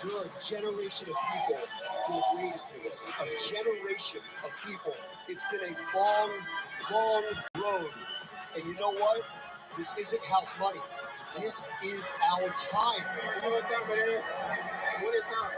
There are a generation of people who have waited for this. A generation of people. It's been a long, long road. And you know what? This isn't house money. This is our time. One more time, man. One more time.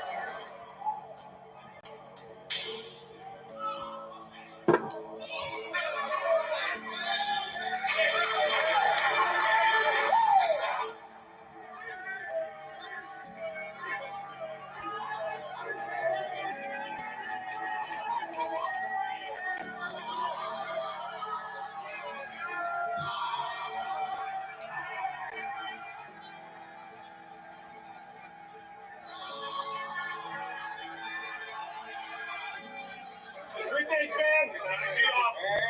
Three things, man.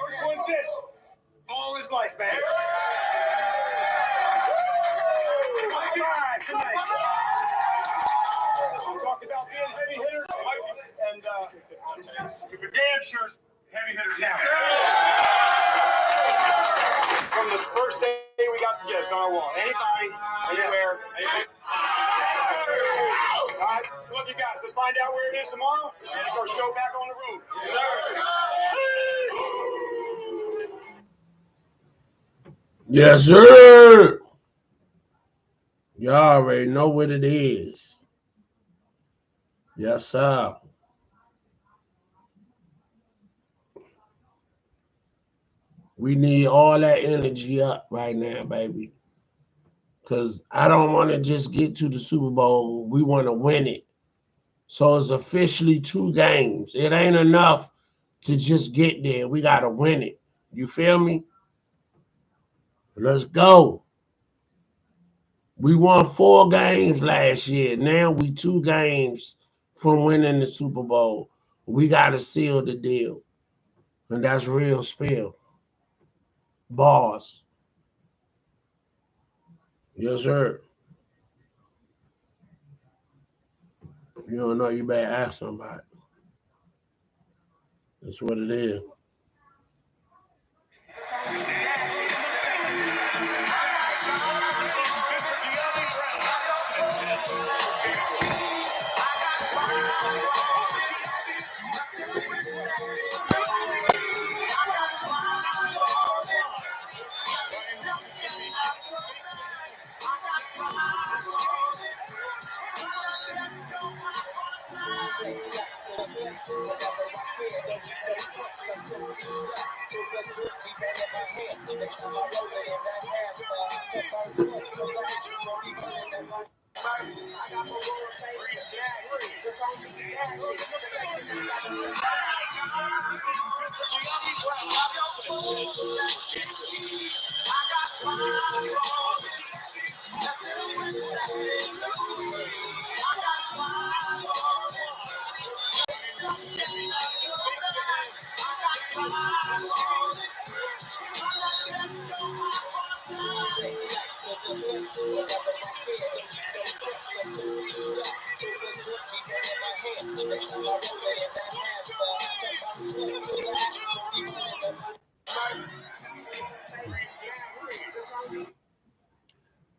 First one's this. All is life, man. Tonight. We talked about being heavy hitters, and we for damn sure heavy hitters now. From the first day we got together, it's on our wall. Anybody, anywhere, anything. All right, look, you guys, let's find out where it is tomorrow, and let's go show back on the road. Yes, sir. Yes, sir. Y'all already know what it is. Yes, sir. We need all that energy up right now, baby. Because I don't want to just get to the Super Bowl. We want to win it. So it's officially 2 games. It ain't enough to just get there. We got to win it. You feel me? Let's go. We won 4 games last year. Now we 2 games from winning the Super Bowl. We got to seal the deal. And that's real spill. Bars. Yes, sir. You don't know, you better ask somebody. That's what it is.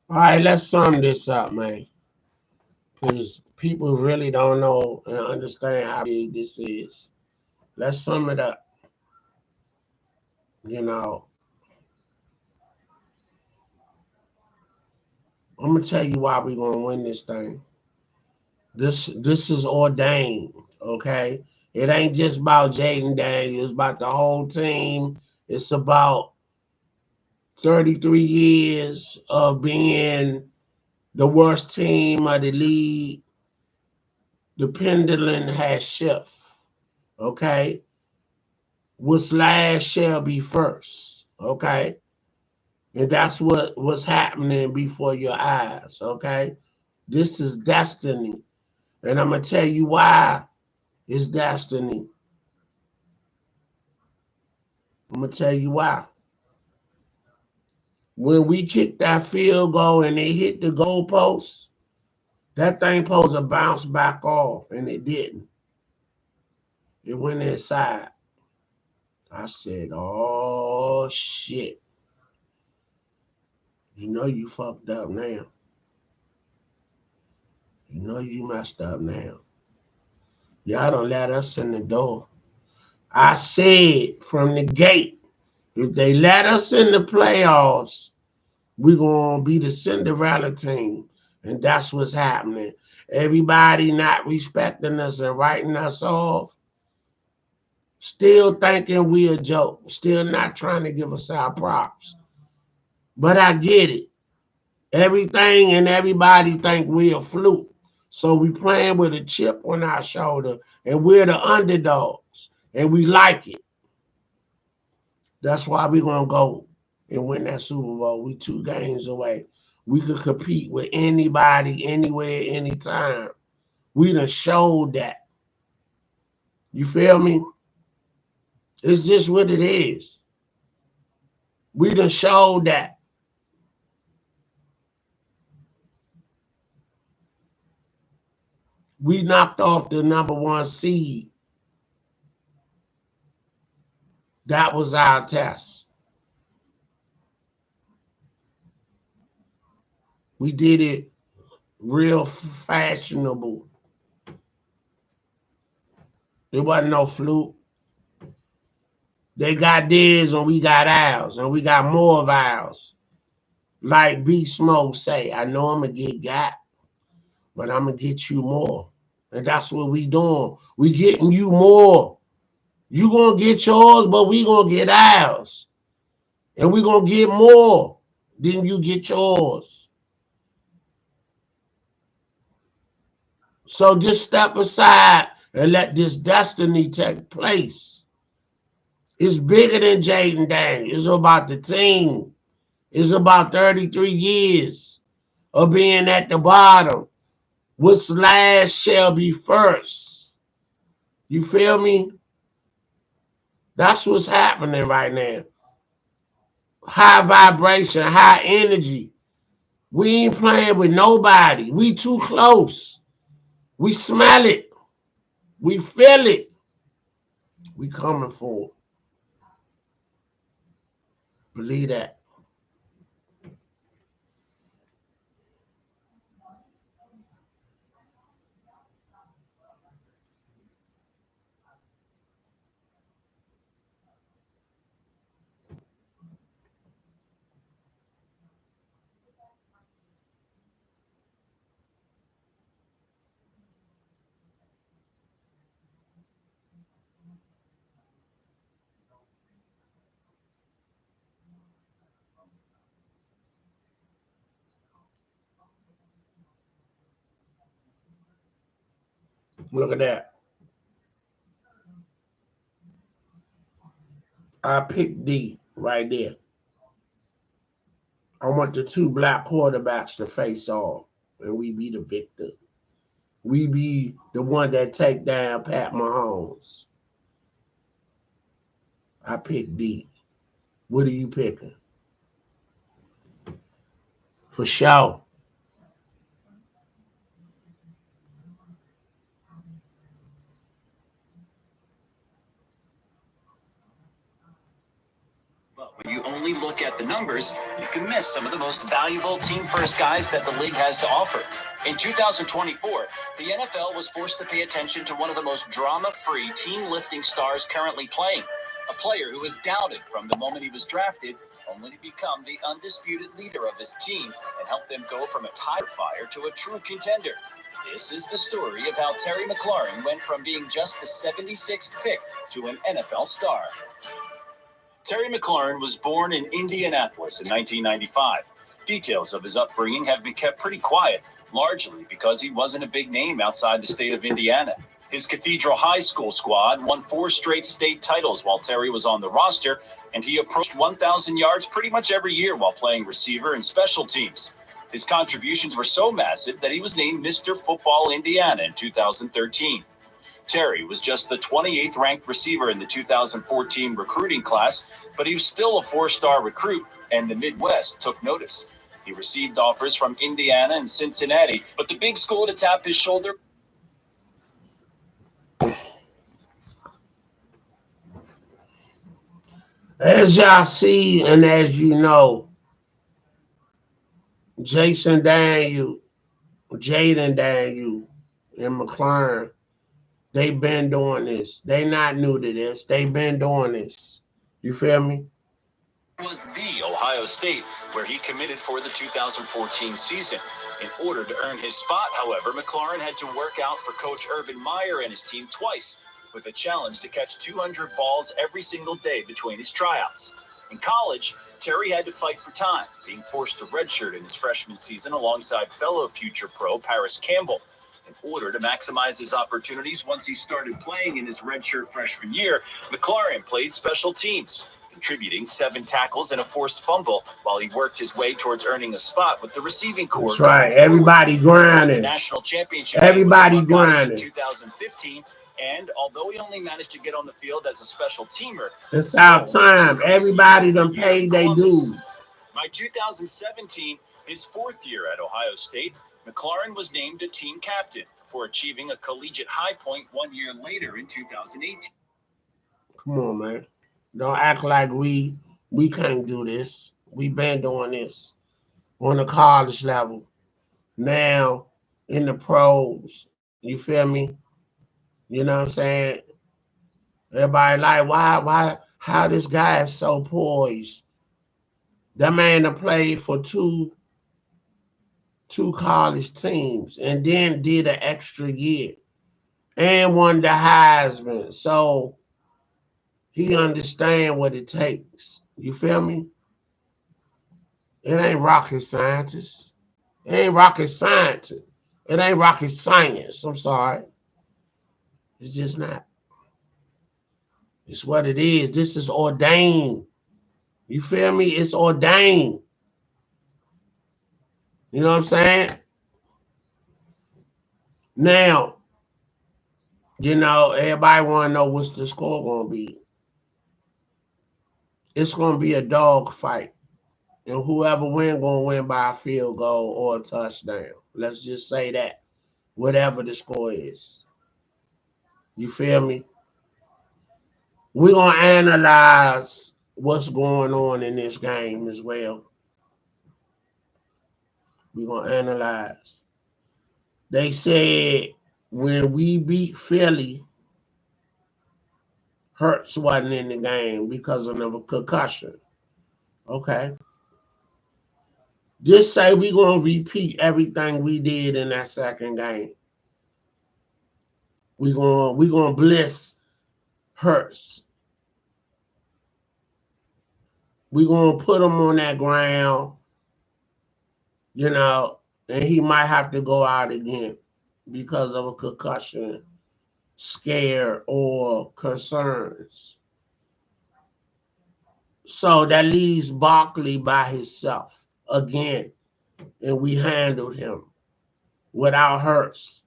All right, let's sum this up, man. Because people really don't know and understand how big this is. Let's sum it up. You know, I'm going to tell you why we're going to win this thing. This is ordained, okay? It ain't just about Jaden Daniels. It's about the whole team. It's about 33 years of being the worst team of the league. The pendulum has shifted, okay? What's last shall be first, okay? And that's what's happening before your eyes, okay? This is destiny. And I'm going to tell you why it's destiny. I'm going to tell you why. When we kicked that field goal and they hit the goalpost, that thing supposed to bounce back off, and it didn't. It went inside. I said, oh, shit. You know you fucked up now. You know you messed up now. Y'all don't let us in the door. I said from the gate, if they let us in the playoffs, we're going to be the Cinderella team. And that's what's happening. Everybody not respecting us and writing us off. Still thinking we a joke. Still not trying to give us our props. But I get it. Everything and everybody think we a fluke. So we playing with a chip on our shoulder. And we're the underdogs. And we like it. That's why we're going to go and win that Super Bowl. We 2 games away. We could compete with anybody, anywhere, anytime. We done showed that. You feel me? It's just what it is. We done showed that. We knocked off the #1 seed. That was our test. We did it real fashionable. It wasn't no fluke. They got theirs and we got ours, and we got more of ours. Like B Smoke say, I know I'm going to get but I'm going to get you more. And that's what we doing. We getting you more. You going to get yours, but we going to get ours. And we going to get more than you get yours. So just step aside and let this destiny take place. It's bigger than Jaden Dang. It's about the team. It's about 33 years of being at the bottom. What's last shall be first. You feel me? That's what's happening right now. High vibration, high energy. We ain't playing with nobody. We too close. We smell it. We feel it. We coming for it. Believe that. Look at that. I picked D right there. I want the 2 black quarterbacks to face off, and we be the victor. We be the one that take down Pat Mahomes. I picked D. What are you picking? For sure. When you only look at the numbers, you can miss some of the most valuable team-first guys that the league has to offer. In 2024, the NFL was forced to pay attention to one of the most drama-free team-lifting stars currently playing, a player who was doubted from the moment he was drafted, only to become the undisputed leader of his team and help them go from a tire fire to a true contender. This is the story of how Terry McLaurin went from being just the 76th pick to an NFL star. Terry McLaurin was born in Indianapolis in 1995. Details of his upbringing have been kept pretty quiet, largely because he wasn't a big name outside the state of Indiana. His Cathedral High School squad won 4 straight state titles while Terry was on the roster, and he approached 1,000 yards pretty much every year while playing receiver and special teams. His contributions were so massive that he was named Mr. Football Indiana in 2013. Terry was just the 28th ranked receiver in the 2014 recruiting class, but he was still a 4-star recruit, and the Midwest took notice. He received offers from Indiana and Cincinnati, but the big school to tap his shoulder. As y'all see and as you know, Jason Daniel Jaden Daniel and McLaurin, they been doing this. They not new to this. They been doing this. You feel me? Was the Ohio State, where he committed for the 2014 season. In order to earn his spot, however, McLaurin had to work out for Coach Urban Meyer and his team twice, with a challenge to catch 200 balls every single day between his tryouts. In college, Terry had to fight for time, being forced to redshirt in his freshman season alongside fellow future pro Paris Campbell. In order to maximize his opportunities once he started playing in his redshirt freshman year, McLaurin played special teams, contributing 7 tackles and a forced fumble while he worked his way towards earning a spot with the receiving corps. That's right. Everybody grinding. National championship. Everybody grinding. In 2015, and although he only managed to get on the field as a special teamer, it's our time. Everybody done paid their dues. By 2017, his 4th year at Ohio State, McLaurin was named a team captain for achieving a collegiate high point 1 year later in 2018. Come on, man. Don't act like we can't do this. We been doing this on the college level. Now in the pros. You feel me? You know what I'm saying? Everybody like, how this guy is so poised. That man to play for two college teams and then did an extra year and won the Heisman. So he understand what it takes. You feel me? It ain't rocket scientist. It ain't rocket science. It ain't rocket science. I'm sorry. It's just not. It's what it is. This is ordained. You feel me? It's ordained. You know what I'm saying? Now, you know, everybody want to know what's the score going to be. It's going to be a dog fight. And whoever win going to win by a field goal or a touchdown. Let's just say that. Whatever the score is. You feel me? We're going to analyze what's going on in this game as well. We're going to analyze. They said when we beat Philly, Hurts wasn't in the game because of a concussion. Okay. Just say we're going to repeat everything we did in that second game. We're going to blitz Hurts. We're going to put him on that ground, you know, and he might have to go out again because of a concussion, scare, or concerns. So that leaves Barkley by himself again, and we handled him without Hurts.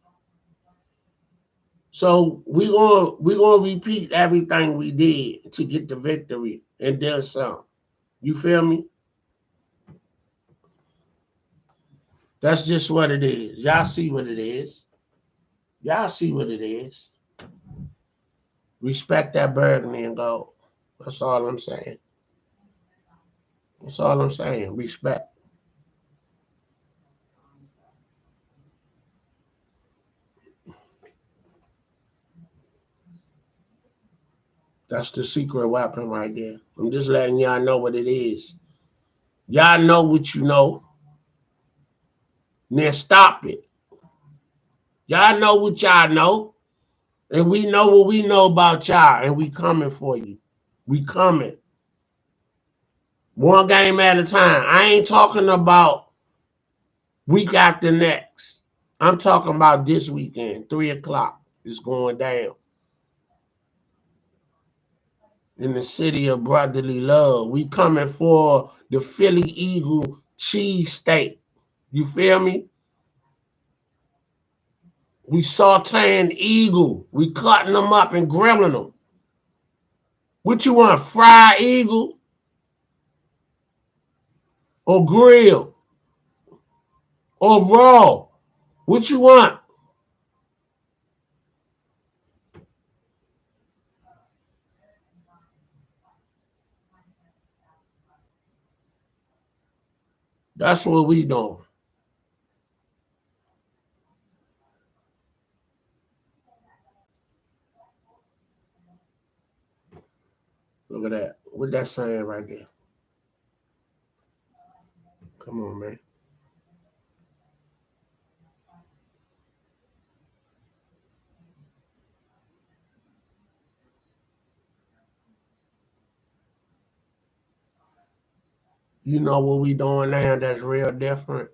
So we're gonna repeat everything we did to get the victory and then some. You feel me? That's just what it is. Y'all see what it is. Y'all see what it is. Respect that burgundy and gold. That's all I'm saying. That's all I'm saying. Respect. That's the secret weapon right there. I'm just letting y'all know what it is. Y'all know what you know. Then stop it. Y'all know what y'all know. And we know what we know about y'all. And we coming for you. We coming. One game at a time. I ain't talking about week after next. I'm talking about this weekend. 3 o'clock. It's going down. In the city of brotherly love. We coming for the Philly Eagle cheese steak. You feel me? We sauteing eagle. We cutting them up and grilling them. What you want, fried eagle? Or grill? Or raw? What you want? That's what we doing. Look at that. What that saying right there? Come on, man. You know what we doing now that's real different?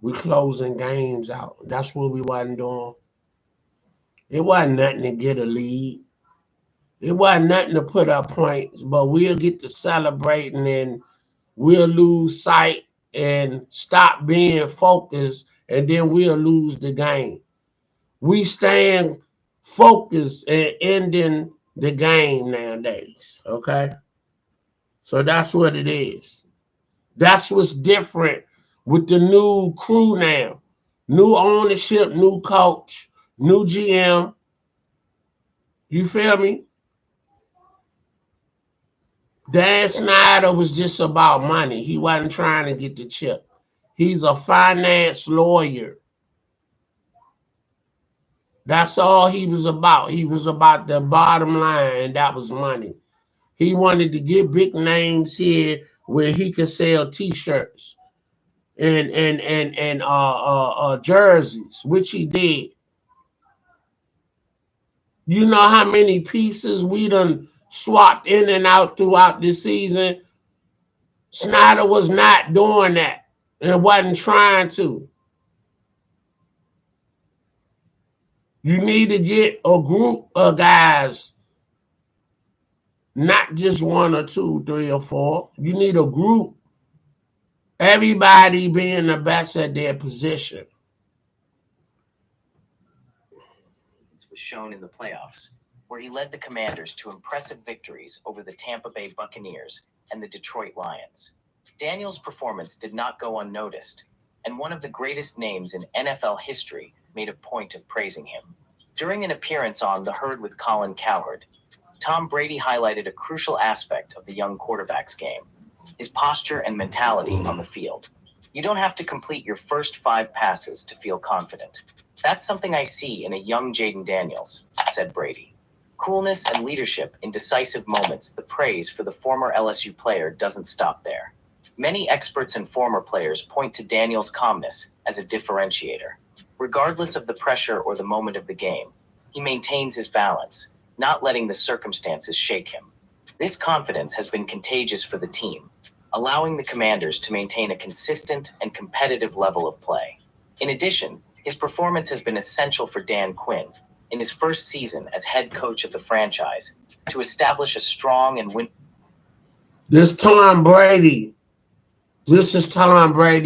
We closing games out. That's what we wasn't doing. It wasn't nothing to get a lead. It wasn't nothing to put up points, but we'll get to celebrating and we'll lose sight and stop being focused, and then we'll lose the game. We staying focused and ending the game nowadays. Okay. So that's what it is. That's what's different with the new crew now. New ownership, new coach, new GM. You feel me? Dan Snyder was just about money. He wasn't trying to get the chip. He's a finance lawyer. That's all he was about. He was about the bottom line, and that was money. He wanted to get big names here where he could sell T-shirts and jerseys, which he did. You know how many pieces we done swapped in and out throughout this season? Snyder was not doing that and wasn't trying to. You need to get a group of guys, not just one or two, three or four. You need a group. Everybody being the best at their position. Was shown in the playoffs, where he led the Commanders to impressive victories over the Tampa Bay Buccaneers and the Detroit Lions. Daniels' performance did not go unnoticed, and one of the greatest names in NFL history made a point of praising him. During an appearance on The Herd with Colin Cowherd, Tom Brady highlighted a crucial aspect of the young quarterback's game: his posture and mentality on the field. You don't have to complete your first 5 passes to feel confident. That's something I see in a young Jayden Daniels, said Brady. Coolness and leadership in decisive moments. The praise for the former LSU player doesn't stop there. Many experts and former players point to Daniels' calmness as a differentiator. Regardless of the pressure or the moment of the game, he maintains his balance, not letting the circumstances shake him. This confidence has been contagious for the team, allowing the Commanders to maintain a consistent and competitive level of play. In addition, his performance has been essential for Dan Quinn, in his first season as head coach of the franchise, to establish a strong and win. This is Tom Brady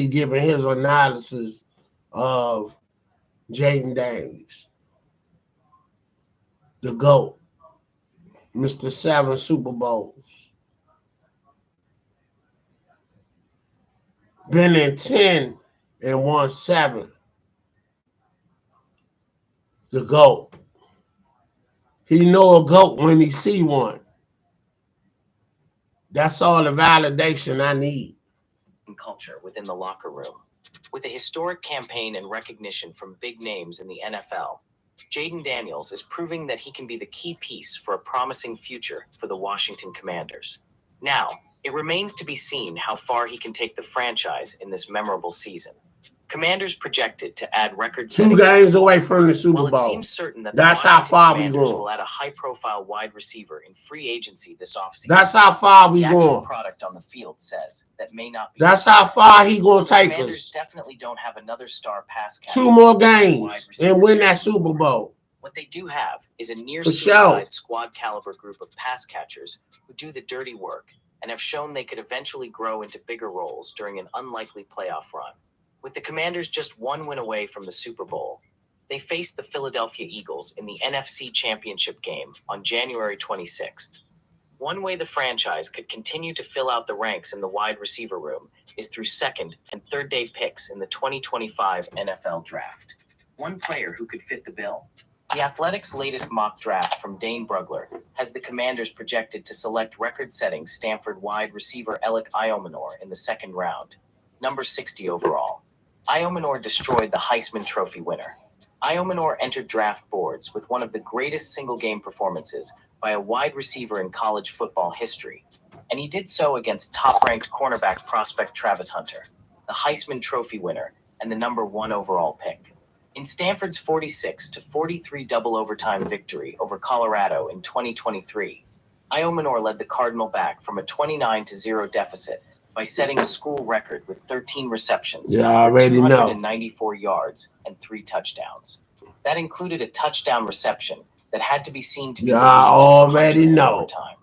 giving his analysis of Jayden Daniels, the GOAT, Mr. 7 Super Bowls. Been in 10 and won 7. The GOAT. He know a GOAT when he see one. That's all the validation I need. Culture within the locker room. With a historic campaign and recognition from big names in the NFL, Jayden Daniels is proving that he can be the key piece for a promising future for the Washington Commanders. Now, it remains to be seen how far he can take the franchise in this memorable season. Commanders projected to add record-setting 2 games away from the Super Bowl. While it seems certain that that's the how far we Commanders going. will add a high-profile wide receiver in free agency this offseason. That's how far we the actual going. Product on the field says that may not be. That's how far he gonna take Commanders us. definitely don't have another star pass catcher. 2 more games and win that Super Bowl. What they do have is a near For suicide sure. squad caliber group of pass catchers who do the dirty work and have shown they could eventually grow into bigger roles during an unlikely playoff run. With the Commanders just 1 win away from the Super Bowl, they faced the Philadelphia Eagles in the NFC Championship game on January 26th. One way the franchise could continue to fill out the ranks in the wide receiver room is through second and third day picks in the 2025 NFL Draft. One player who could fit the bill. The Athletics' latest mock draft from Dane Brugler has the Commanders projected to select record-setting Stanford wide receiver Alec Iomanor in the 2nd round, number 60 overall. Iomanor destroyed the Heisman Trophy winner. Iomanor entered draft boards with one of the greatest single-game performances by a wide receiver in college football history, and he did so against top-ranked cornerback prospect Travis Hunter, the Heisman Trophy winner and the #1 overall pick. In Stanford's 46-43 double overtime victory over Colorado in 2023, Iomanor led the Cardinal back from a 29-0 deficit by setting a school record with 13 receptions for 294 yards and 3 touchdowns. That included a touchdown reception that had to be seen to be already know. Overtime.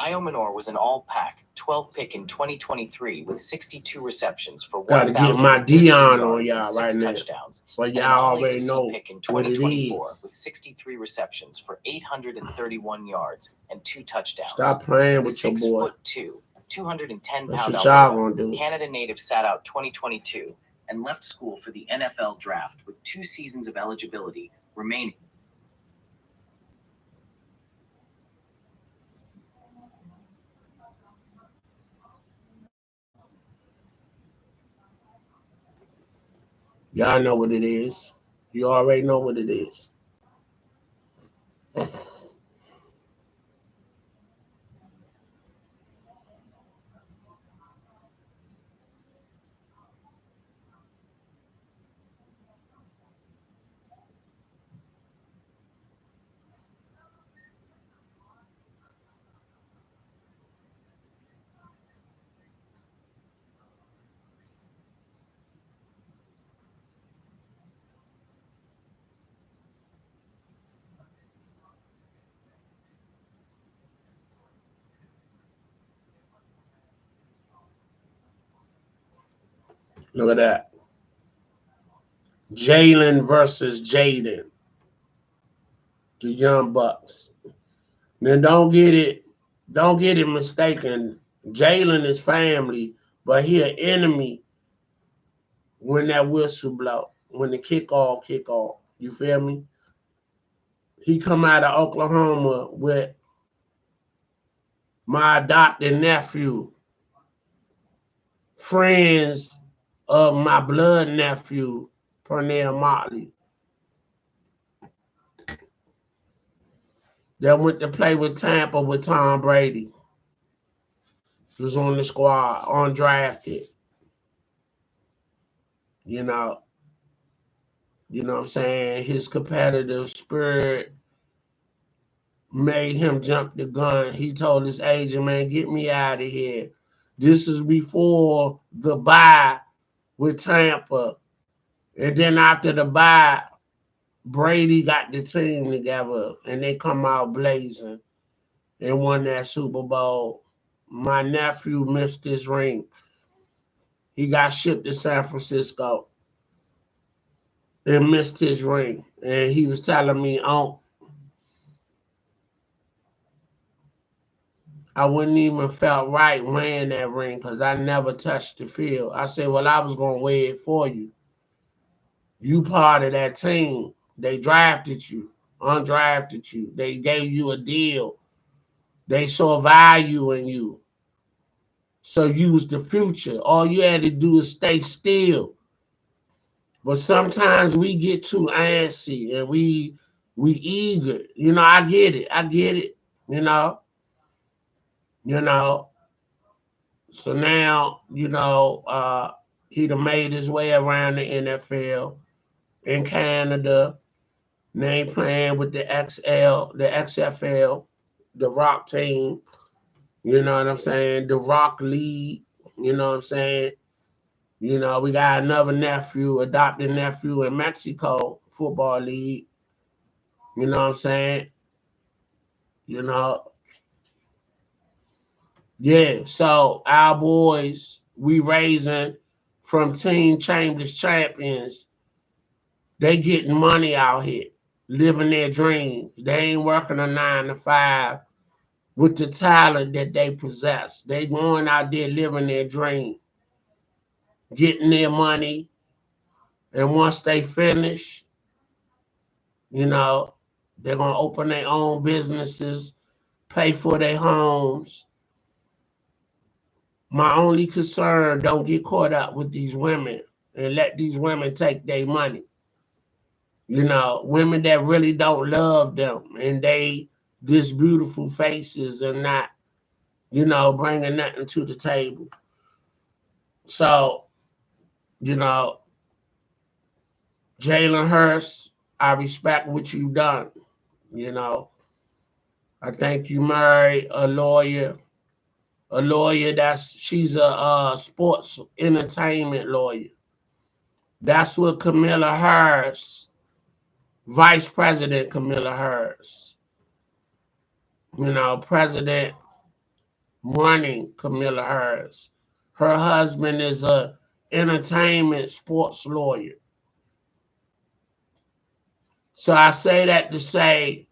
Iomanor was an all-pack 12 pick in 2023 with 62 receptions for 1,013 yards and 6 touchdowns. So y'all already know pick in 2024 with 63 receptions for 831 yards and 2 touchdowns. Stop playing with your boy. 6'2", 210-pound Canada native sat out 2022 and left school for the NFL draft with 2 seasons of eligibility remaining. Y'all know what it is. You already know what it is. Look at that. Jalen versus Jaden. The Young Bucks. Now don't get it mistaken. Jalen is family, but he an enemy when that whistle blow, when the kickoff. You feel me? He come out of Oklahoma with my adopted nephew, friends of my blood nephew, Pernell Motley, that went to play with Tampa with Tom Brady. Was on the squad, undrafted. You know what I'm saying? His competitive spirit made him jump the gun. He told his agent, man, get me out of here. This is before the bye with Tampa. And then after the bye, Brady got the team together and they come out blazing and won that Super Bowl. My nephew missed his ring. He got shipped to San Francisco and missed his ring. And he was telling me, oh, I wouldn't even felt right wearing that ring because I never touched the field. I said, well, I was going to wear it for you. You part of that team. They drafted you, undrafted you. They gave you a deal. They saw value in you. So you was the future. All you had to do is stay still. But sometimes we get too antsy and we eager. You know, I get it, you know. So now, he done made his way around the NFL in Canada. Now he playing with the XFL, the Rock team. You know what I'm saying? The Rock League. You know what I'm saying? You know, we got another adopted nephew in Mexico, Football League. You know what I'm saying? You know. Yeah, so our boys, we raising from Team Chambers champions. They getting money out here, living their dreams. They ain't working a 9-to-5 with the talent that they possess. They going out there living their dream, getting their money. And once they finish, they're going to open their own businesses, pay for their homes. My only concern, don't get caught up with these women and let these women take their money. Women that really don't love them and they just beautiful faces and not, bringing nothing to the table. So, Jalen Hurts, I respect what you've done. I think you married a lawyer she's a sports entertainment lawyer. That's what Kamala Harris, Vice President Kamala Harris, President running Kamala Harris. Her husband is a entertainment sports lawyer. So I say that to say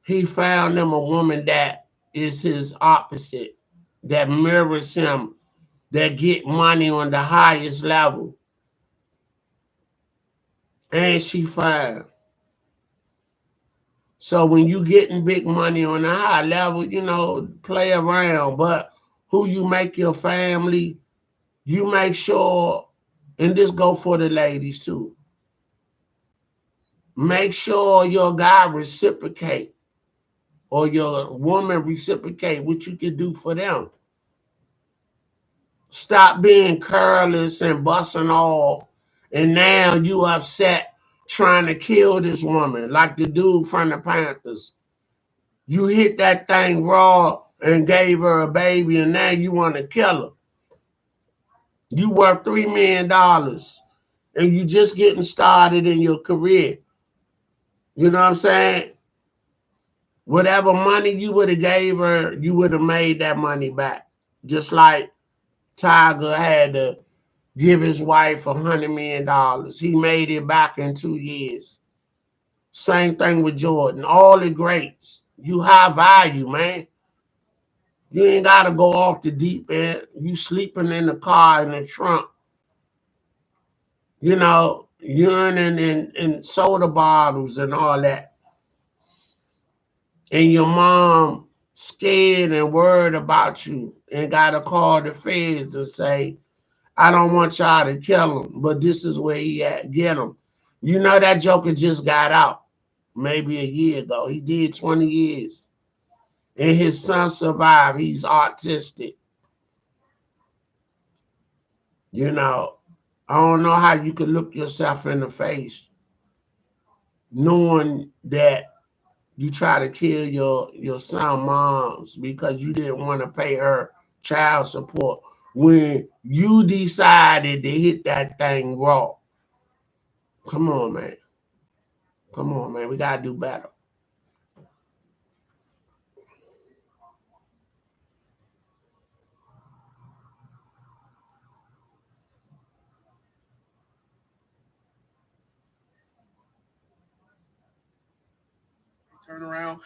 he found him a woman that is his opposite, that mirrors him, that get money on the highest level. And she fine. So when you getting big money on a high level, play around. But who you make your family, you make sure, and this go for the ladies too, make sure your guy reciprocate or your woman reciprocate what you can do for them. Stop being careless and busting off, and now you upset trying to kill this woman like the dude from the Panthers. You hit that thing raw and gave her a baby, and now you want to kill her. You worth $3 million, and you just getting started in your career. You know what I'm saying? Whatever money you would have gave her, you would have made that money back. Just like Tiger had to give his wife $100 million. He made it back in 2 years. Same thing with Jordan. All the greats. You high value, man. You ain't got to go off the deep end. You sleeping in the car in the trunk. Urinating in soda bottles and all that. And your mom scared and worried about you and got to call the feds and say, I don't want y'all to kill him, but this is where he at. Get him. That joker just got out maybe a year ago. He did 20 years. And his son survived. He's autistic. I don't know how you could look yourself in the face knowing that you try to kill your son moms because you didn't want to pay her child support when you decided to hit that thing raw. Come on, man. Come on, man. We got to do better. Turnaround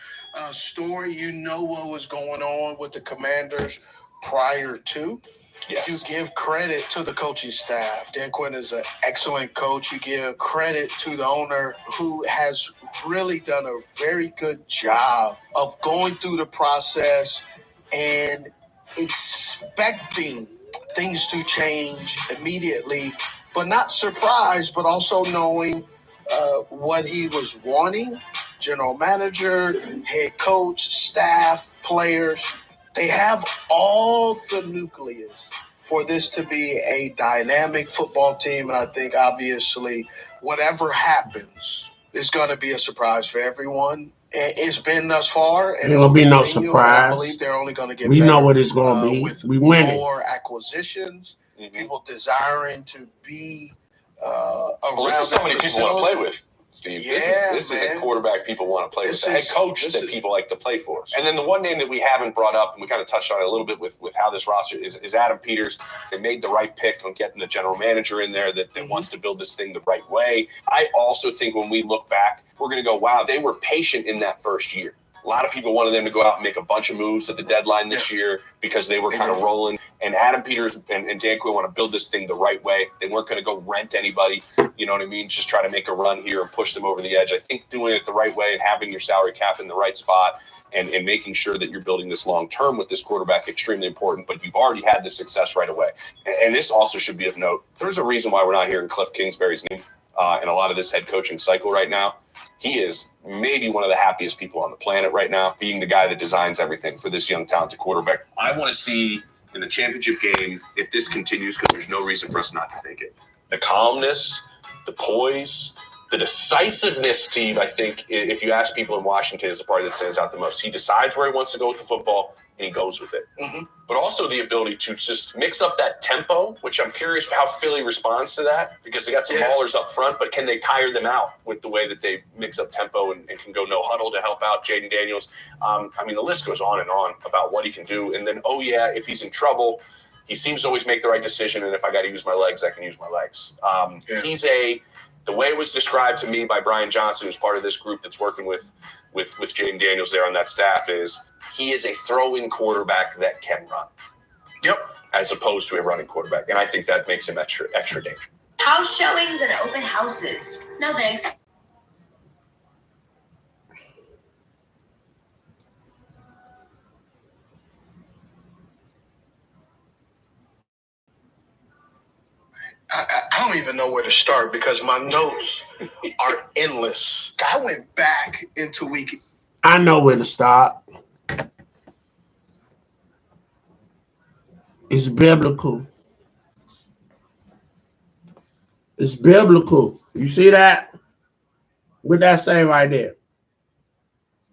story. What was going on with the Commanders prior to. Yes. You give credit to the coaching staff. Dan Quinn is an excellent coach. You give credit to the owner who has really done a very good job of going through the process and expecting things to change immediately, but not surprised, but also knowing what he was wanting. General manager, head coach, staff, players, they have all the nucleus for this to be a dynamic football team. And I think, obviously, whatever happens is going to be a surprise for everyone. It's been thus far. And there will be no surprise. I believe they're only going to get better. We know what it's going to be. With we win more acquisitions, people desiring to be around. This is somebody people want to play with. Steve, yeah, this is a quarterback people want to play with, the head coach that people like to play for. And then the one name that we haven't brought up, and we kind of touched on it a little bit with how this roster is Adam Peters. They made the right pick on getting the general manager in there that wants to build this thing the right way. I also think when we look back, we're going to go, wow, they were patient in that first year. A lot of people wanted them to go out and make a bunch of moves at the deadline this year because they were kind of rolling. And Adam Peters and Dan Quinn want to build this thing the right way. They weren't going to go rent anybody, you know what I mean? Just try to make a run here and push them over the edge. I think doing it the right way and having your salary cap in the right spot and making sure that you're building this long term with this quarterback extremely important. But you've already had the success right away. And this also should be of note. There's a reason why we're not hearing Cliff Kingsbury's name in a lot of this head coaching cycle right now. He is maybe one of the happiest people on the planet right now, being the guy that designs everything for this young, talented quarterback. I want to see in the championship game, if this continues, because there's no reason for us not to think it, the calmness, the poise, the decisiveness, Steve, I think, if you ask people in Washington, is the part that stands out the most. He decides where he wants to go with the football, and he goes with it. Mm-hmm. But also the ability to just mix up that tempo, which I'm curious how Philly responds to that, because they got some ballers up front, but can they tire them out with the way that they mix up tempo and can go no huddle to help out Jaden Daniels? I mean, the list goes on and on about what he can do. And then, if he's in trouble, he seems to always make the right decision, and if I got to use my legs, I can use my legs. The way it was described to me by Brian Johnson, who's part of this group that's working with Jaden Daniels there on that staff, is he is a throw-in quarterback that can run. Yep. As opposed to a running quarterback. And I think that makes him extra dangerous. House showings and open houses. No thanks. I don't even know where to start because my notes are endless. I went back into week. I know where to start. It's biblical. It's biblical. You see that? What that say right there?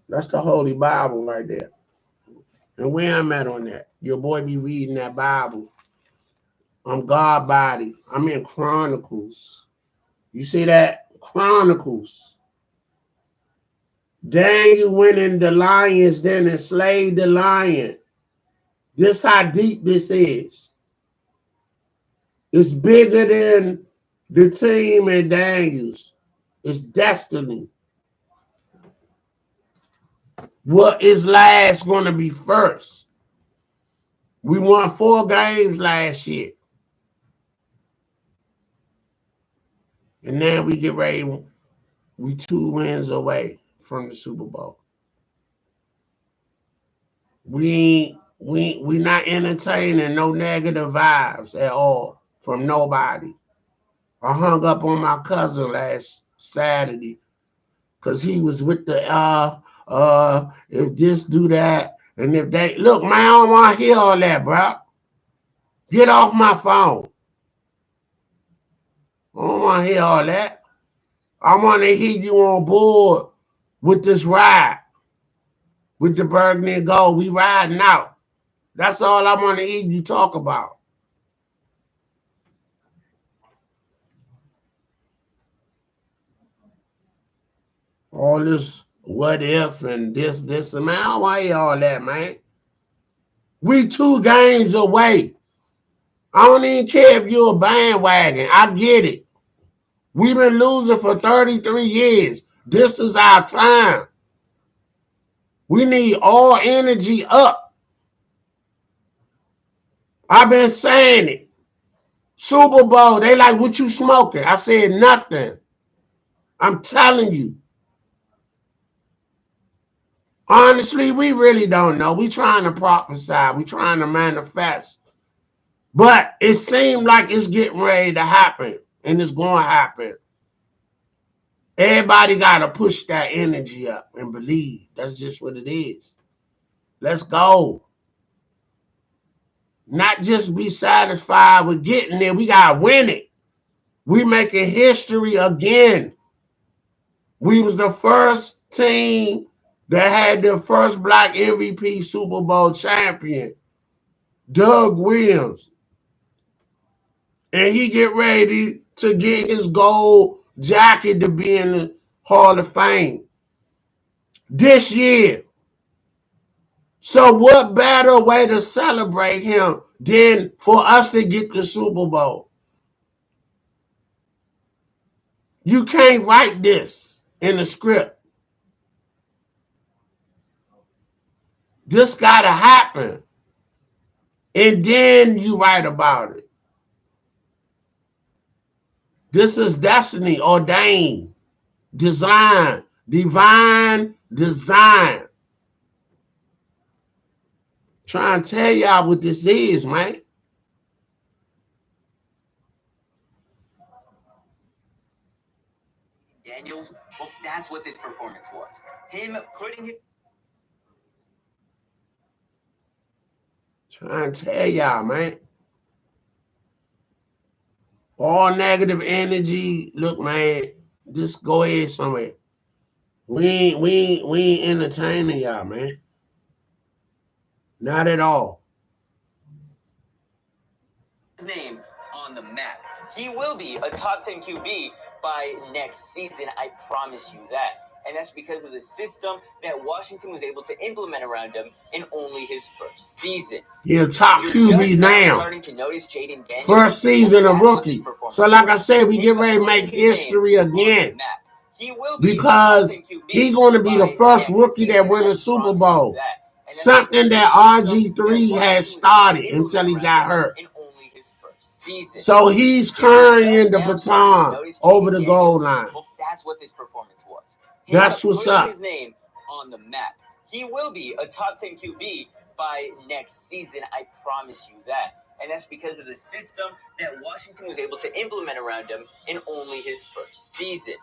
That's the Holy Bible right there. And where I'm at on that? Your boy be reading that Bible. I'm God body. I'm in Chronicles. You see that? Chronicles. Daniel went in the lion's den and slayed the lion. This how deep this is. It's bigger than the team and Daniels. It's destiny. What is last going to be first? We won 4 games last year. And now we get ready. We 2 wins away from the Super Bowl. We not entertaining no negative vibes at all from nobody. I hung up on my cousin last Saturday because he was with the if this do that and if they look, man, I don't want to hear all that, bro. Get off my phone. I don't want to hear all that. I want to hear you on board with this ride. With the burgundy and gold. We riding out. That's all I want to hear you talk about. All this what if and this, and man, I don't want to hear all that, man. We 2 games away. I don't even care if you're a bandwagon. I get it. We've been losing for 33 years. This is our time. We need all energy up. I've been saying it. Super Bowl, they like, what you smoking? I said nothing. I'm telling you. Honestly, we really don't know. We trying to prophesy. We trying to manifest. But it seemed like it's getting ready to happen. And it's going to happen. Everybody got to push that energy up and believe. That's just what it is. Let's go. Not just be satisfied with getting there. We got to win it. We making history again. We was the first team that had their first black MVP Super Bowl champion, Doug Williams. And he get ready to get his gold jacket to be in the Hall of Fame this year. So what better way to celebrate him than for us to get the Super Bowl? You can't write this in the script. This got to happen. And then you write about it. This is destiny, ordained, design, divine design. Trying to tell y'all what this is, man. Daniels, well, that's what this performance was. Him putting it. Trying to tell y'all, man. All negative energy. Look, man, just go ahead somewhere. We ain't entertaining y'all, man. Not at all. His name on the map. He will be a top 10 QB by next season. I promise you that. And that's because of the system that Washington was able to implement around him in only his first season. He's a top QB now. Starting to notice Jaden Daniels, first season of rookie. So like I said, we get ready to make history again. Because he's going to be the first rookie that win a Super Bowl. Something that RG3 had started until he got hurt. So he's carrying the baton over the goal line. That's what this performance was. That's what's up. His name on the map. He will be a top 10 QB by next season. I promise you that. And that's because of the system that Washington was able to implement around him in only his first season.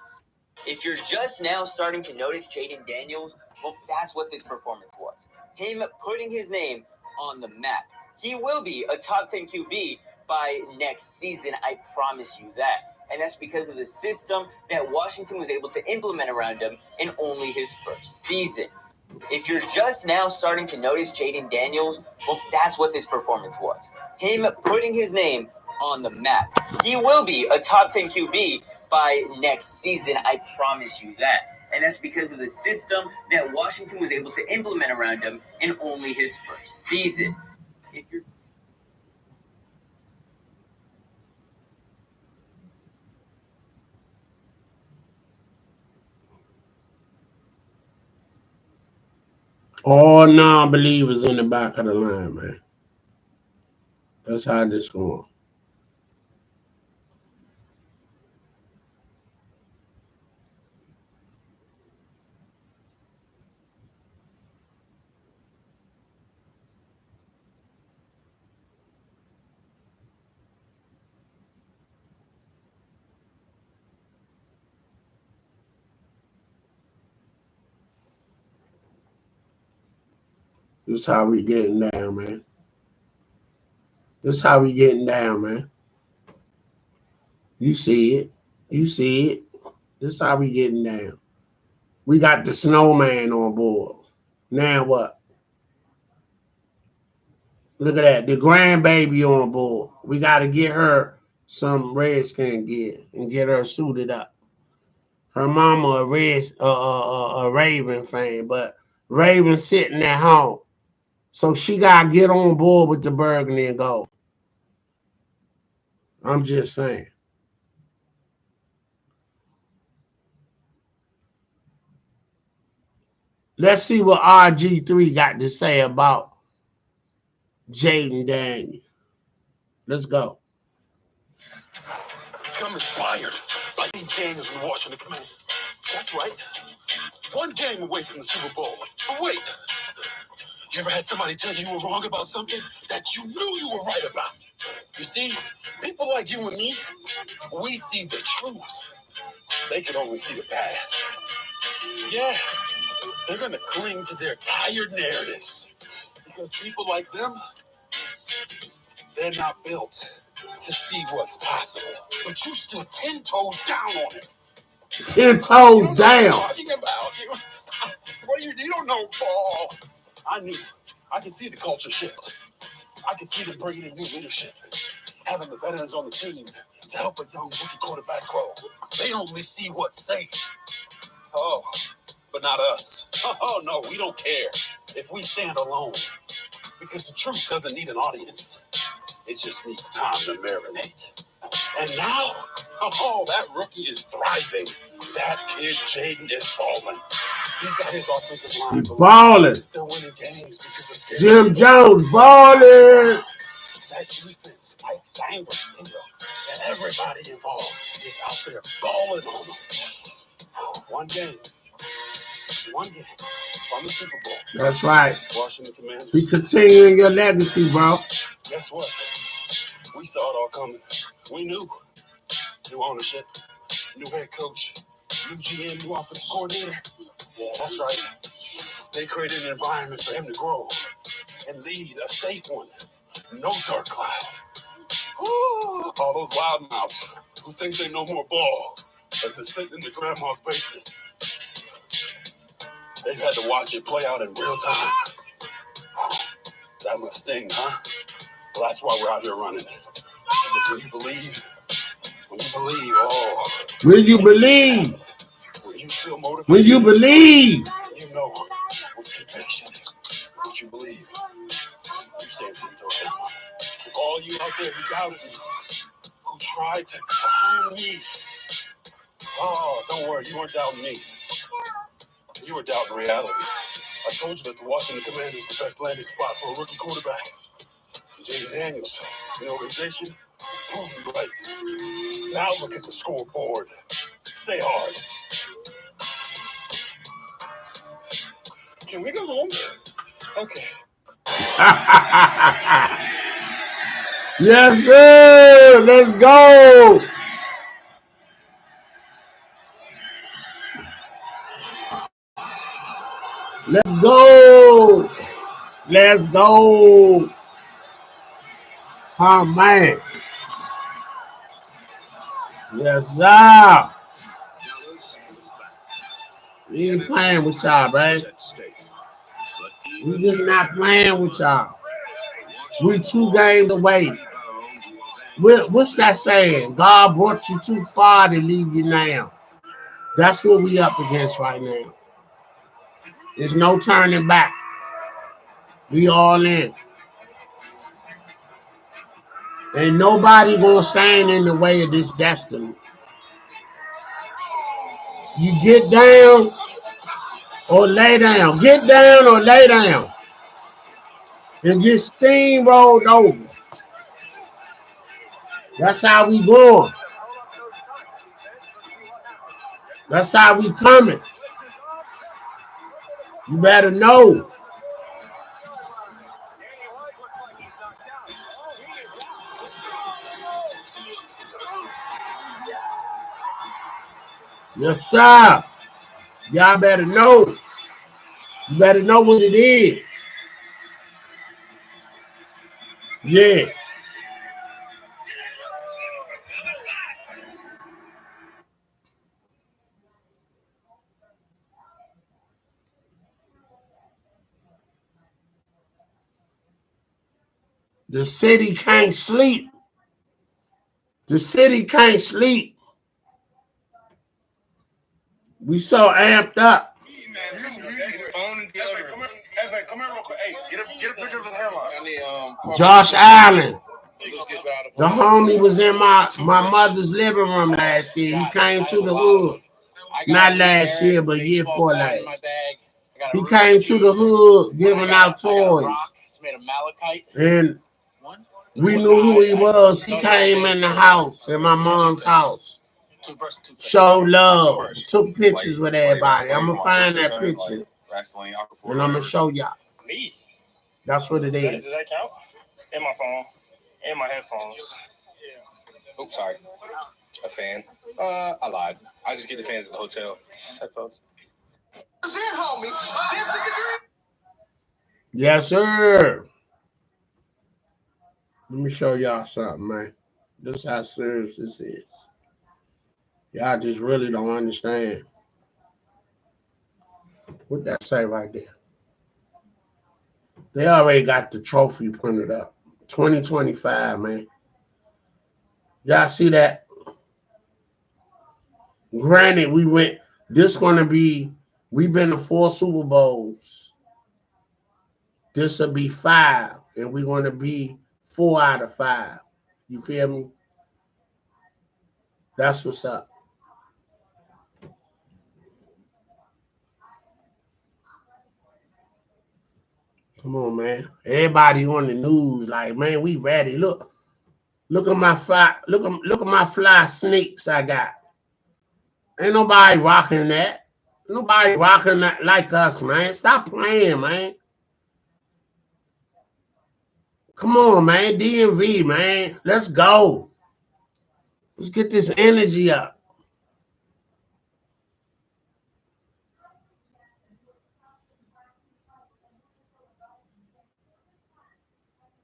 If you're just now starting to notice Jaden Daniels, well, that's what this performance was. Him putting his name on the map. He will be a top 10 QB by next season. I promise you that. And that's because of the system that Washington was able to implement around him in only his first season. If you're just now starting to notice Jaden Daniels, well, that's what this performance was. Him putting his name on the map. He will be a top 10 QB by next season. I promise you that. And that's because of the system that Washington was able to implement around him in only his first season. If you're all non-believers in the back of the line, man. That's how this going. This is how we getting down, man. This is how we getting down, man. You see it. You see it. This is how we getting down. We got the snowman on board. Now what? Look at that. The grandbaby on board. We got to get her some Redskin gear and get her suited up. Her mama a Raven fan, but Raven sitting at home. So she got to get on board with the burgundy and gold. I'm just saying. Let's see what RG3 got to say about Jaden Daniels. Let's go. I'm inspired by Jaden Daniels and the Washington Commanders. That's right. One game away from the Super Bowl. But wait. You ever had somebody tell you were wrong about something that you knew you were right about? You see, people like you and me, we see the truth. They can only see the past. Yeah, they're going to cling to their tired narratives. Because people like them, they're not built to see what's possible. But you stood 10 toes down on it. 10 toes down. Talking about you don't know ball. I knew. I could see the culture shift. I could see them bringing in new leadership, having the veterans on the team to help a young rookie quarterback grow. They only see what's safe. Oh, but not us. Oh, no, we don't care if we stand alone. Because the truth doesn't need an audience. It just needs time to marinate. And now, oh, that rookie is thriving. That kid, Jaden, is balling. He's got his offensive line. Balling. They're winning games because of scary. Jim Jones balling. That defense, Mike Sanders, and everybody involved is out there balling on them. One game from the Super Bowl. That's right. Washington Commanders. We continuing your legacy, bro. Guess what? We saw it all coming. We knew. New ownership, new head coach, New GM, new offensive coordinator. Yeah, that's right. They created an environment for him to grow and lead, a safe one. No dark cloud. Ooh, all those loudmouths who think they know more ball as they're sitting in their grandma's basement. They've had to watch it play out in real time. That must sting, huh? Well, that's why we're out here running. Because when you believe, oh. Will you believe? When you feel motivated. Will you believe? You know, with conviction, what you believe. You stand 10 toes down. With all you out there who doubted me, who tried to clown me. Oh, don't worry, you weren't doubting me. You were doubting reality. I told you that the Washington Commanders is the best landing spot for a rookie quarterback. Jay Daniels, the organization, proved me right. Now look at the scoreboard. Stay hard. Can we go home? Okay. Yes, sir. Let's go. Let's go. Let's go. Oh, man. Yes, sir. We ain't playing with y'all, man. We just not playing with y'all. We 2 games away. What's that saying? God brought you too far to leave you now. That's what we up against right now. There's no turning back. We all in. Ain't nobody gonna stand in the way of this destiny. You get down or lay down. Get down or lay down. And get steamrolled over. That's how we going. That's how we coming. You better know. Yes, sir. Y'all better know. You better know what it is. Yeah. The city can't sleep. The city can't sleep. We so amped up. Come here real quick. Hey, get a picture of the hairline. Josh Allen. The homie was in my mother's living room last year. He came to the hood. Not last year, but year before last. He came to the hood giving out toys. And we knew who he was. He came in the house, in my mom's house. Showed love. Took pictures with everybody. I'm going to find that picture. And I'm going to show y'all. That's what it is. Does that count? In my phone. In my headphones. Oops, sorry. A fan. I lied. I just get the fans at the hotel. Headphones. Yes, sir. Let me show y'all something, man. This is how serious this is. Y'all just really don't understand. What that say right there? They already got the trophy printed up. 2025, man. Y'all see that? Granted, we've been to 4 Super Bowls. This will be 5, and we're going to be 4 out of 5. You feel me? That's what's up. Come on, man. Everybody on the news, like, man, we ready. Look at my fly sneaks I got. Ain't nobody rocking that. Nobody rocking that like us, man. Stop playing, man. Come on, man. DMV, man. Let's go. Let's get this energy up.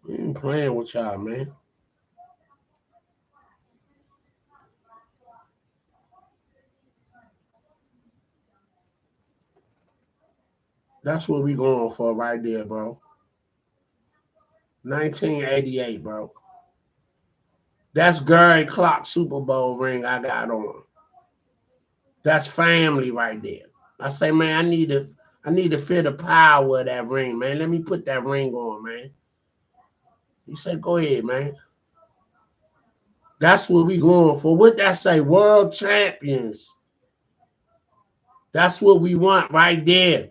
We ain't playing with y'all, man. That's what we going for right there, bro. 1988, bro. That's Gary Clark Super Bowl ring I got on. That's family right there. I say, man, I need to feel the power of that ring, man. Let me put that ring on, man. He said, go ahead, man. That's what we going for. What that say? World champions. That's what we want right there.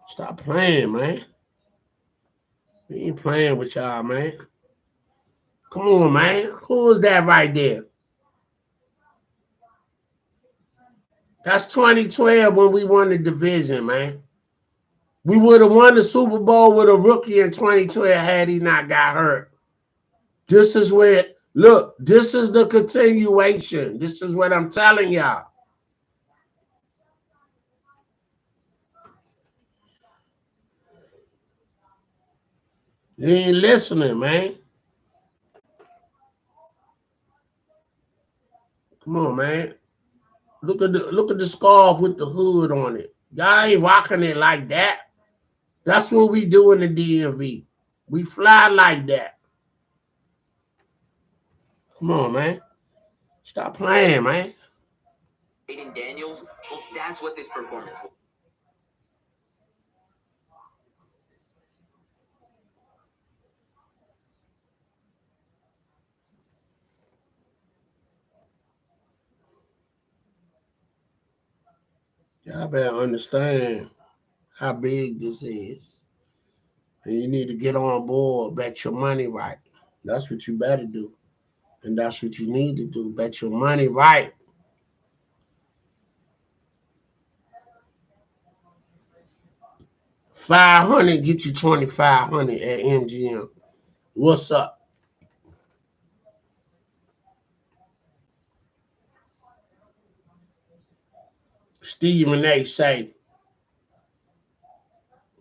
Stop playing, man. We ain't playing with y'all, man. Come on, man. Who is that right there? That's 2012 when we won the division, man. We would have won the Super Bowl with a rookie in 2012 had he not got hurt. This is where, look, this is the continuation. This is what I'm telling y'all. You ain't listening, man. Come on, man. Look at the scarf with the hood on it. Y'all ain't rocking it like that. That's what we do in the DMV. We fly like that. Come on, man. Stop playing, man. Jaden Daniels, well, that's what this performance was. Y'all better understand how big this is. And you need to get on board, bet your money right. That's what you better do. And that's what you need to do. Bet your money right. $500 get you $2,500 at MGM. What's up? Stephen A. say,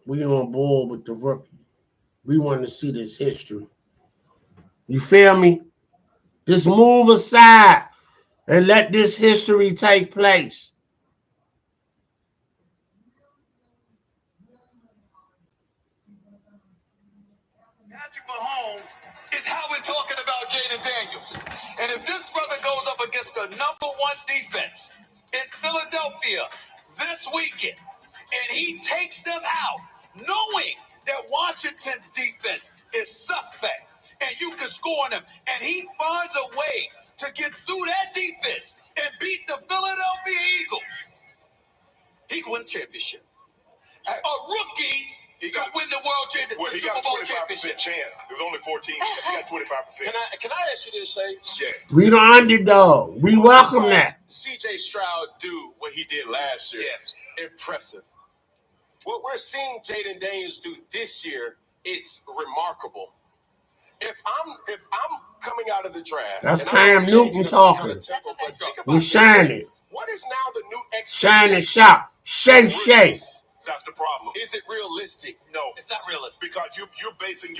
we on board with the rookie. We want to see this history. You feel me? Just move aside and let this history take place. Patrick Mahomes is how we're talking about Jaden Daniels. And if this brother goes up against the #1 defense in Philadelphia this weekend, and he takes them out, knowing that Washington's defense is suspect, and you can score on them, and he finds a way to get through that defense and beat the Philadelphia Eagles, he can win a championship. A rookie he could win the world championship. Well, he got a 25% chance. There's only 14. He got 25%. Can I ask you this, Shay? Yeah. We the underdog. We welcome that. C.J. Stroud do what he did last year. Yes. Impressive. What we're seeing Jaden Daniels do this year, it's remarkable. If I'm coming out of the draft, that's Cam Newton talking. We shine it. What is now the new shine it, shot, shay. That's the problem. Is it realistic? No, it's not realistic because you're basing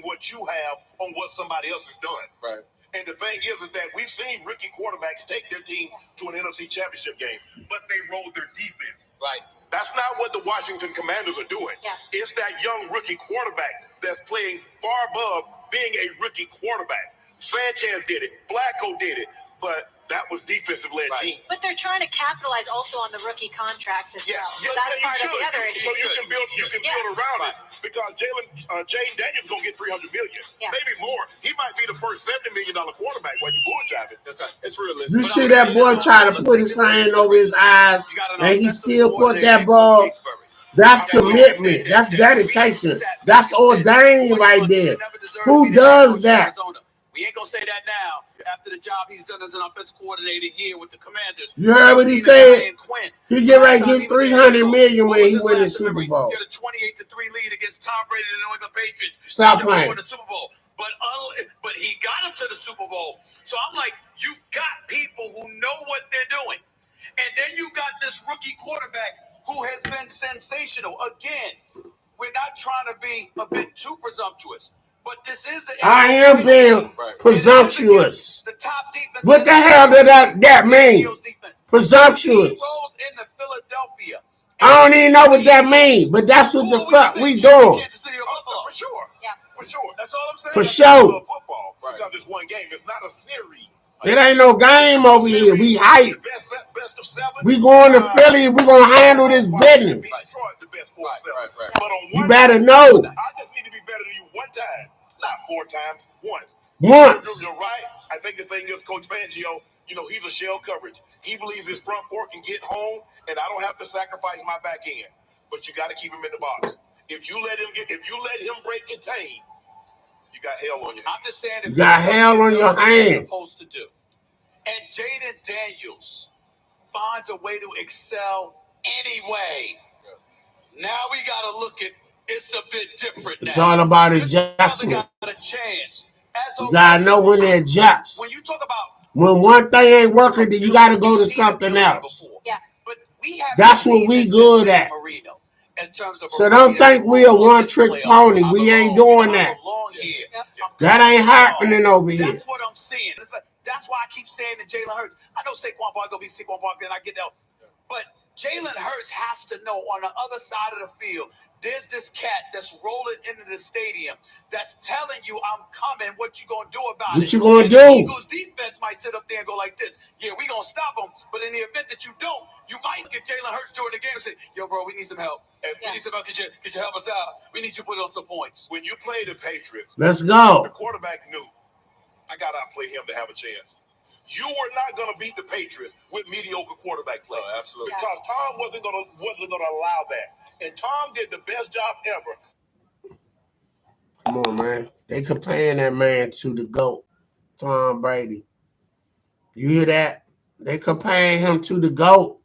what you have on what somebody else has done. Right. And the thing is that we've seen rookie quarterbacks take their team to an NFC Championship game, but they rolled their defense. Right. That's not what the Washington Commanders are doing. Yeah. It's that young rookie quarterback that's playing far above being a rookie quarterback. Sanchez did it. Flacco did it. But that was defensive-led team. But they're trying to capitalize also on the rookie contracts as well. So that's part of the other issue. So you can build around it because Jaden Daniels gonna get $300 million, maybe more. He might be the first $70 million quarterback while you bulljabbing. It's realistic. You see that boy try to put his hand over his eyes, and he still put that ball. That's commitment. That's dedication. That's ordained right there. Who does that? We ain't gonna say that now. After the job he's done as an offensive coordinator here with the Commanders. You heard what he said? He get ready to get $300 million when he win the Super Bowl. Get a 28-3 lead against Tom Brady and the New England Patriots. Stop playing. The Super Bowl. But he got him to the Super Bowl. So I'm like, you got people who know what they're doing. And then you got this rookie quarterback who has been sensational. Again, not trying to be a bit too presumptuous, but this is the I am being presumptuous. The top defense. What the hell did that mean? Presumptuous. In the Philadelphia. I don't even know what that means, but that's what the fuck we doing. For sure. Yeah. For sure. That's all I'm saying. For sure. Football. Because it's one game. It's not a series. It ain't no game over here. We hype. Best of 7. We going to Philly. We gonna handle this business. You better know. I just need to be better than you one time, not 4 times. Once. You're right. I think the thing is, Coach Fangio, he's a shell coverage. He believes his front four can get home, and I don't have to sacrifice my back end. But you got to keep him in the box. If you let him break contain, you got hell on your hands. I'm just saying, you got hell on your hands. Supposed to do. And Jaden Daniels finds a way to excel anyway. Now we got to look at it's a bit different. It's all about adjustment. You gotta know when to adjust. When you talk about one thing ain't working, then you gotta go to something else. Yeah. But that's what we good at. So don't think we a one-trick pony. We ain't doing that. That ain't happening over here. That's what I'm saying. That's why I keep saying that Jalen Hurts. I know Saquon Barkley gonna be Saquon Barkley, and I get that. But Jalen Hurts has to know on the other side of the field, there's this cat that's rolling into the stadium that's telling you, I'm coming. What you gonna do about it? What you gonna do? The Eagles defense might sit up there and go like this. Yeah, we gonna stop them. But in the event that you don't, you might get Jalen Hurts during the game and say, yo, bro, we need some help. We need some help. Could you help us out? We need you to put on some points. When you play the Patriots, let's go. The quarterback knew I gotta outplay him to have a chance. You were not going to beat the Patriots with mediocre quarterback play. Oh, absolutely. Because Tom wasn't going to allow that. And Tom did the best job ever. Come on, man. They comparing that man to the GOAT, Tom Brady. You hear that? They comparing him to the GOAT.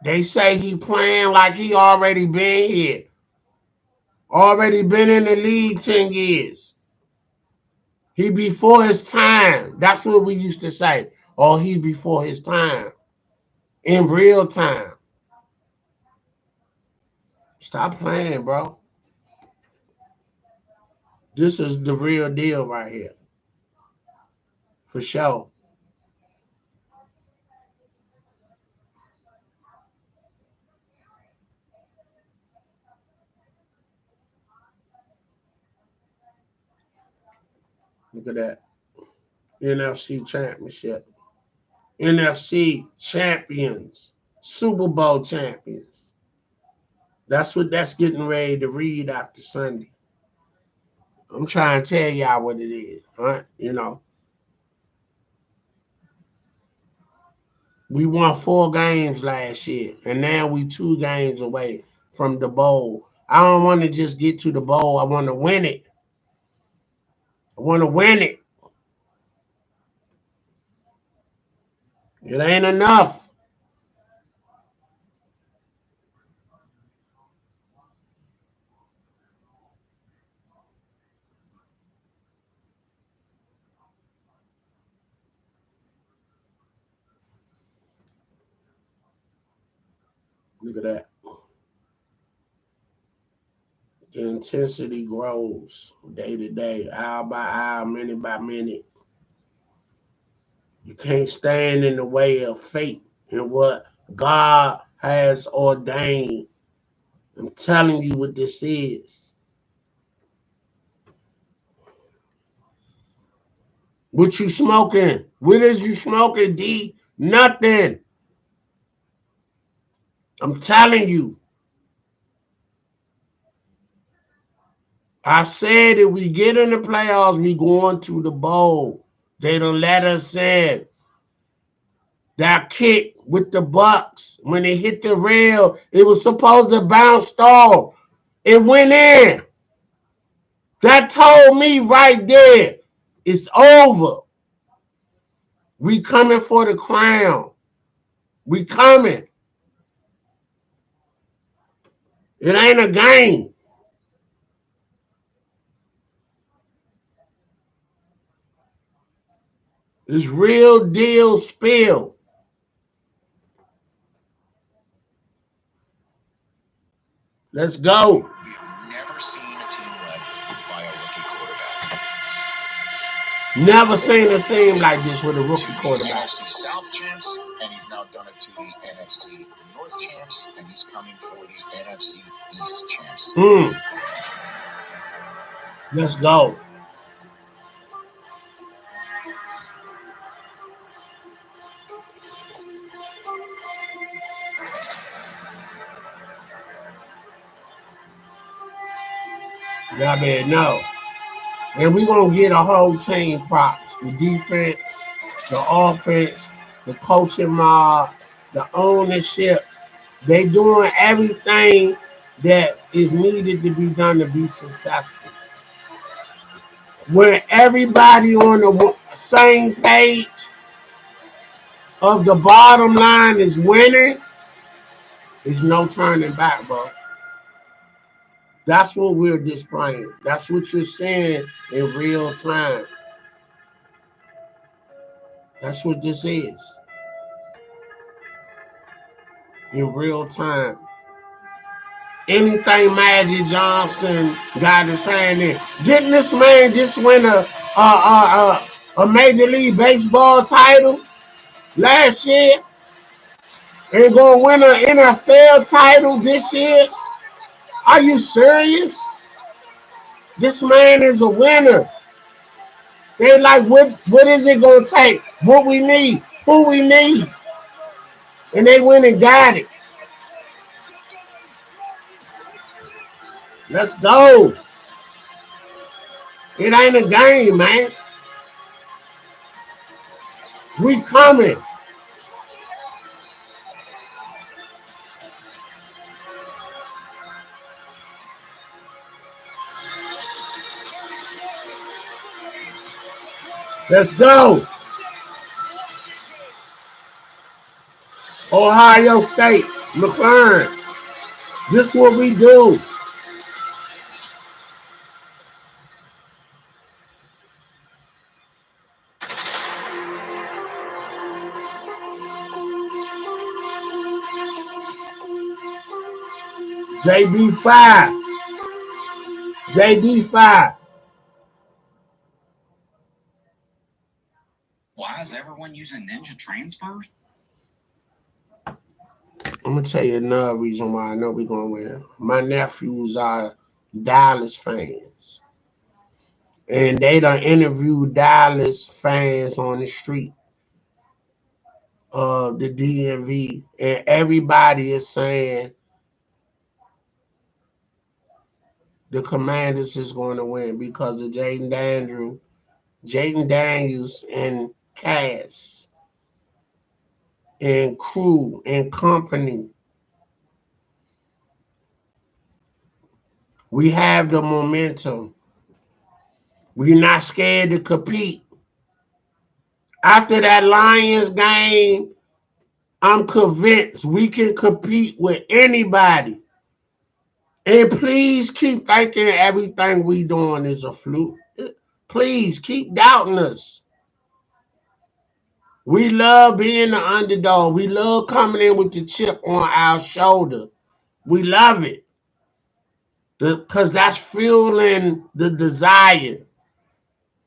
They say he playing like he already been here. Already been in the league 10 years. He before his time. That's what we used to say. Oh, he before his time. In real time. Stop playing, bro. This is the real deal right here. For sure. Look at that. NFC Championship. NFC champions. Super Bowl champions. That's what that's getting ready to read after Sunday. I'm trying to tell y'all what it is. Huh? We won 4 games last year, and now we 2 games away from the bowl. I don't want to just get to the bowl. I want to win it. I want to win it. It ain't enough. Look at that. The intensity grows day to day, hour by hour, minute by minute. You can't stand in the way of fate and what God has ordained. I'm telling you what this is. What you smoking? What is you smoking, D? Nothing. I'm telling you. I said if we get in the playoffs, we going to the bowl. They don't let us in. That kick with the Bucks, when it hit the rail, it was supposed to bounce off. It went in. That told me right there, it's over. We coming for the crown. We coming. It ain't a game. It's real deal spill. Let's go. We have never seen a team led by a rookie quarterback. Never seen a team like this with a rookie quarterback. NFC South champs, and he's now done it to the NFC North champs, and he's coming for the NFC East champs. Let's go. Y'all better know. And we're going to get a whole team props. The defense, the offense, the coaching mob, the ownership. They doing everything that is needed to be done to be successful. When everybody on the same page of the bottom line is winning, there's no turning back, bro. That's what we're displaying. That's what you're seeing in real time. That's what this is. In real time. Anything Magic Johnson got his hand in. Didn't this man just win a Major League Baseball title last year? And gonna win an NFL title this year? Are you serious? This man is a winner. They like, what is it gonna take? What we need? Who we need? And they went and got it. Let's go. It ain't a game, man. We coming. Let's go. Ohio State, McLaren. This is what we do. JB5. JD5. Why is everyone using Ninja transfers? I'm going to tell you another reason why I know we're going to win. My nephews are Dallas fans. And they done interviewed Dallas fans on the street of the DMV. And everybody is saying the Commanders is going to win because of Jaden Daniels and Cass and crew and company. We have the momentum. We're not scared to compete. After that Lions game, I'm convinced we can compete with anybody. And please keep thinking everything we doing is a fluke. Please keep doubting us. We love being the underdog. We love coming in with the chip on our shoulder. We love it. Because that's fueling the desire.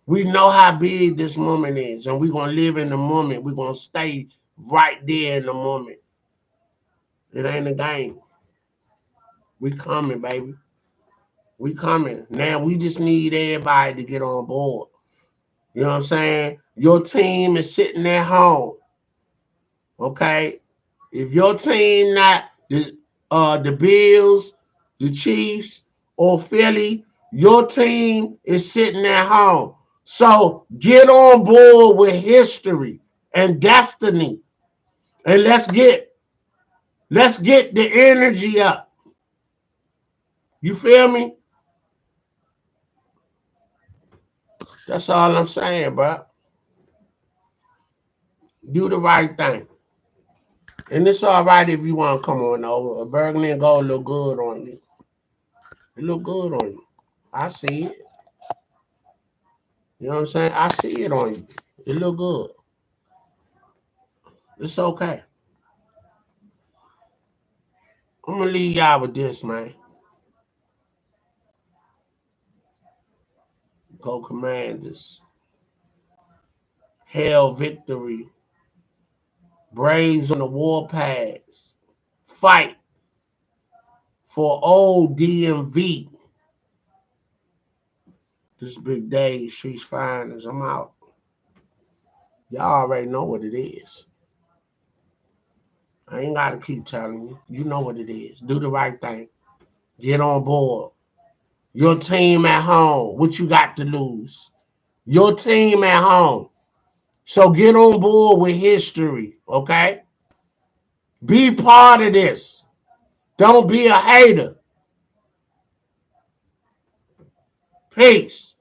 We know how big this moment is. And we're going to live in the moment. We're going to stay right there in the moment. It ain't a game. We coming, baby. We coming. Now we just need everybody to get on board. You know what I'm saying? Your team is sitting at home. Okay? If your team not the Bills, the Chiefs, or Philly, your team is sitting at home. So get on board with history and destiny. And let's get the energy up. You feel me? That's all I'm saying, bro. Do the right thing. And it's all right if you want to come on over. A burgundy and gold look good on you. It look good on you. I see it. You know what I'm saying? I see it on you. It look good. It's okay. I'm going to leave y'all with this, man. Go Commanders. Hell victory. Braves on the warpaths. Fight for old DMV. This Big Dave, Streets Finest. I'm out. Y'all already know what it is. I ain't got to keep telling you. You know what it is. Do the right thing. Get on board. Your team at home. What you got to lose? Your team at home. So get on board with history, okay? Be part of this. Don't be a hater. Peace.